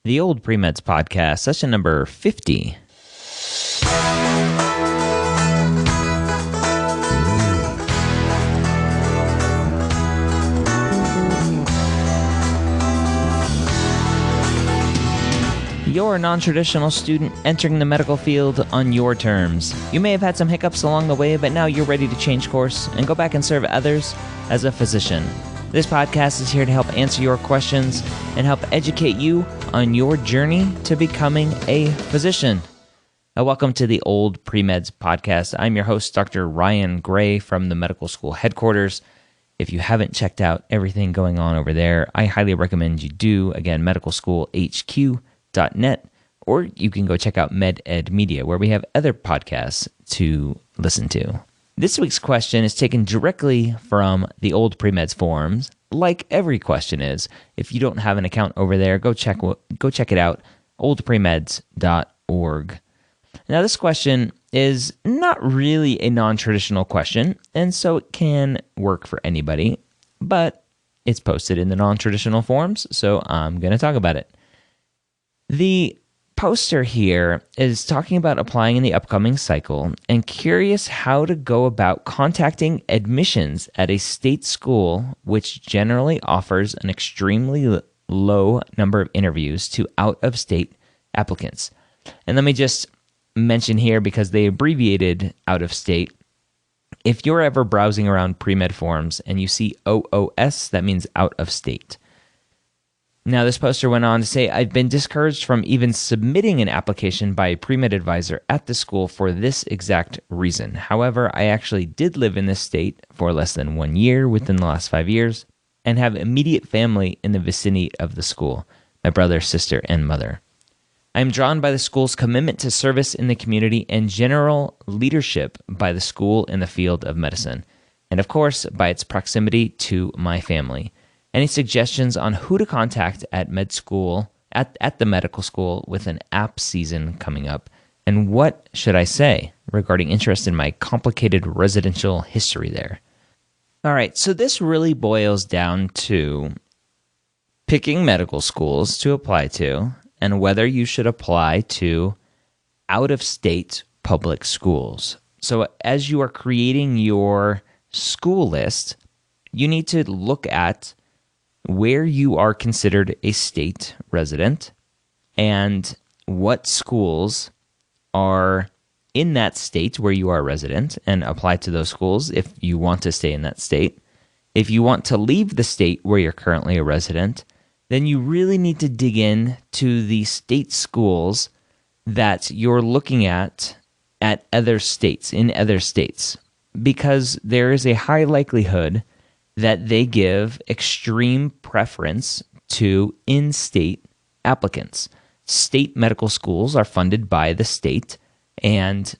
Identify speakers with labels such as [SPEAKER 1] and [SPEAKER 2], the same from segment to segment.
[SPEAKER 1] The Old Pre-Meds Podcast, session number 50. You're a non-traditional student entering the medical field on your terms. You may have had some hiccups along the way, but now you're ready to change course and go back and serve others as a physician. This podcast is here to help answer your questions and help educate you on your journey to becoming a physician. Welcome to the Old Pre-Meds Podcast. I'm your host, Dr. Ryan Gray from the medical school headquarters. If you haven't checked out everything going on over there, I highly recommend you do. Again, medicalschoolhq.net, or you can go check out MedEd Media, where we have other podcasts to listen to. This week's question is taken directly from the Old Pre-Meds forums, like every question is. If you don't have an account over there, go check it out, oldpremeds.org. Now, this question is not really a non-traditional question, and so it can work for anybody, but it's posted in the non-traditional forums, so I'm going to talk about it. The poster here is talking about applying in the upcoming cycle and curious how to go about contacting admissions at a state school which generally offers an extremely low number of interviews to out-of-state applicants. And let me just mention here, because they abbreviated out-of-state, if you're ever browsing around pre-med forums and you see OOS, that means out-of-state. Now, this poster went on to say, I've been discouraged from even submitting an application by a pre-med advisor at the school for this exact reason. However, I actually did live in this state for less than 1 year within the last 5 years and have immediate family in the vicinity of the school, my brother, sister, and mother. I am drawn by the school's commitment to service in the community and general leadership by the school in the field of medicine, and of course, by its proximity to my family. Any suggestions on who to contact at med school, at the medical school with an app season coming up? And what should I say regarding interest in my complicated residential history there? All right, so this really boils down to picking medical schools to apply to and whether you should apply to out-of-state public schools. So as you are creating your school list, you need to look at where you are considered a state resident and what schools are in that state where you are a resident, and apply to those schools if you want to stay in that state. If you want to leave the state where you're currently a resident, then you really need to dig in to the state schools that you're looking at other states, in other states, because there is a high likelihood that they give extreme preference to in-state applicants. State medical schools are funded by the state and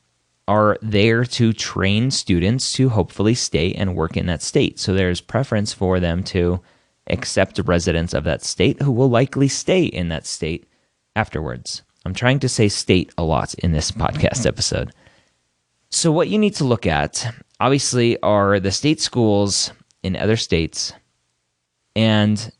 [SPEAKER 1] are there to train students to hopefully stay and work in that state. So there's preference for them to accept residents of that state who will likely stay in that state afterwards. I'm trying to say state a lot in this podcast episode. So what you need to look at, obviously, are the state schools in other states and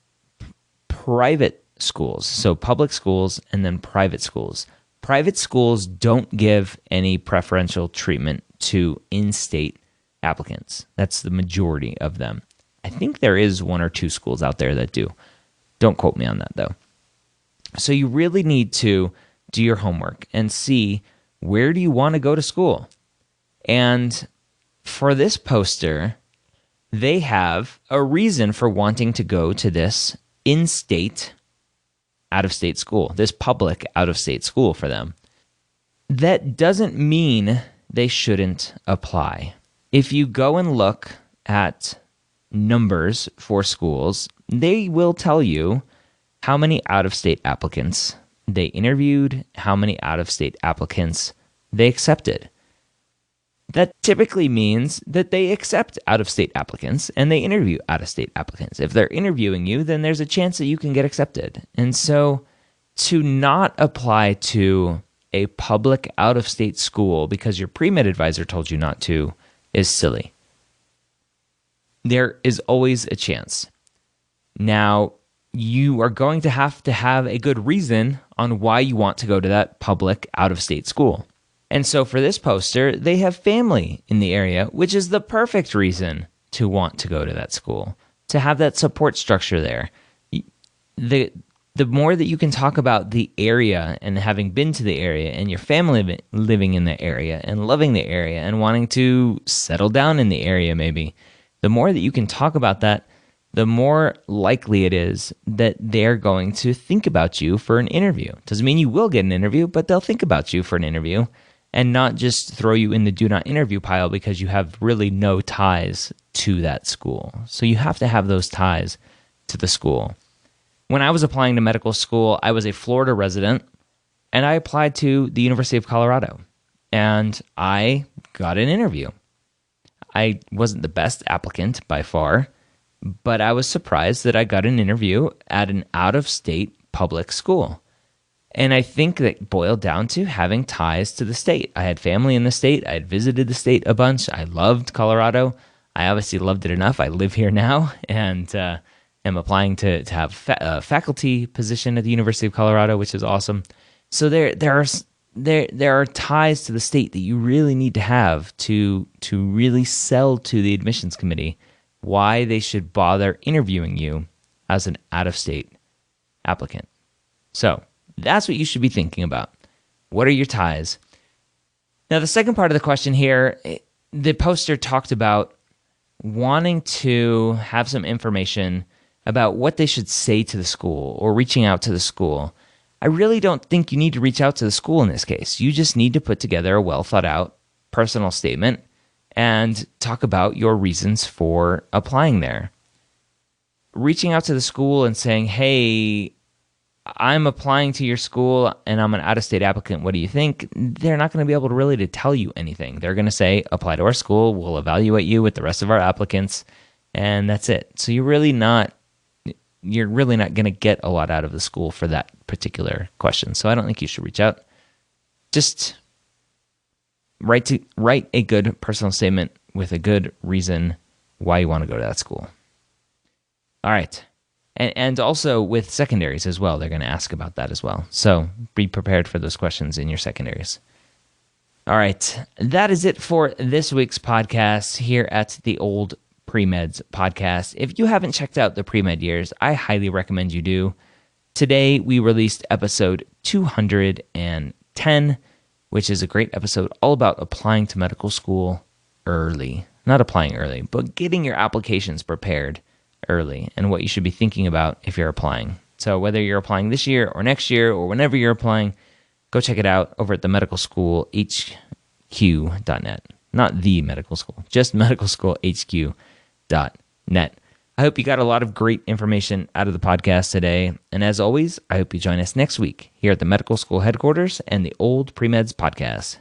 [SPEAKER 1] private schools. So public schools and then private schools. Private schools don't give any preferential treatment to in-state applicants. That's the majority of them. I think there is 1 or 2 schools out there that do. Don't quote me on that, though. So you really need to do your homework and see, where do you want to go to school? And for this poster, they have a reason for wanting to go to this in-state, out-of-state school, this public out-of-state school for them. That doesn't mean they shouldn't apply. If you go and look at numbers for schools, they will tell you how many out-of-state applicants they interviewed, how many out-of-state applicants they accepted. That typically means that they accept out-of-state applicants and they interview out-of-state applicants. If they're interviewing you, then there's a chance that you can get accepted. And so to not apply to a public out-of-state school because your pre-med advisor told you not to is silly. There is always a chance. Now, you are going to have a good reason on why you want to go to that public out-of-state school. And so for this poster, they have family in the area, which is the perfect reason to want to go to that school, to have that support structure there. The more that you can talk about the area and having been to the area and your family living in the area and loving the area and wanting to settle down in the area maybe, the more that you can talk about that, the more likely it is that they're going to think about you for an interview. Doesn't mean you will get an interview, but they'll think about you for an interview and not just throw you in the do not interview pile because you have really no ties to that school. So you have to have those ties to the school. When I was applying to medical school, I was a Florida resident, and I applied to the University of Colorado, and I got an interview. I wasn't the best applicant by far, but I was surprised that I got an interview at an out-of-state public school. And I think that boiled down to having ties to the state. I had family in the state. I had visited the state a bunch. I loved Colorado. I obviously loved it enough. I live here now, and am applying to have a faculty position at the University of Colorado, which is awesome. So there are ties to the state that you really need to have to really sell to the admissions committee why they should bother interviewing you as an out-of-state applicant. So that's what you should be thinking about. What are your ties? Now, the second part of the question here, the poster talked about wanting to have some information about what they should say to the school or reaching out to the school. I really don't think you need to reach out to the school in this case. You just need to put together a well-thought-out personal statement and talk about your reasons for applying there. Reaching out to the school and saying, hey, I'm applying to your school and I'm an out-of-state applicant. What do you think? They're not going to be able to really to tell you anything. They're going to say, apply to our school. We'll evaluate you with the rest of our applicants. And that's it. So you're really not going to get a lot out of the school for that particular question. So I don't think you should reach out. Just write a good personal statement with a good reason why you want to go to that school. All right. And also with secondaries as well, they're going to ask about that as well. So be prepared for those questions in your secondaries. All right. That is it for this week's podcast here at the Old Pre-Meds podcast. If you haven't checked out the pre-med years, I highly recommend you do. Today, we released episode 210, which is a great episode all about applying to medical school early. Not applying early, but getting your applications prepared early and what you should be thinking about if you're applying. So whether you're applying this year or next year or whenever you're applying, go check it out over at the medicalschoolhq.net. Not the medical school, just medicalschoolhq.net. I hope you got a lot of great information out of the podcast today. And as always, I hope you join us next week here at the Medical School Headquarters and the Old Pre-Meds podcast.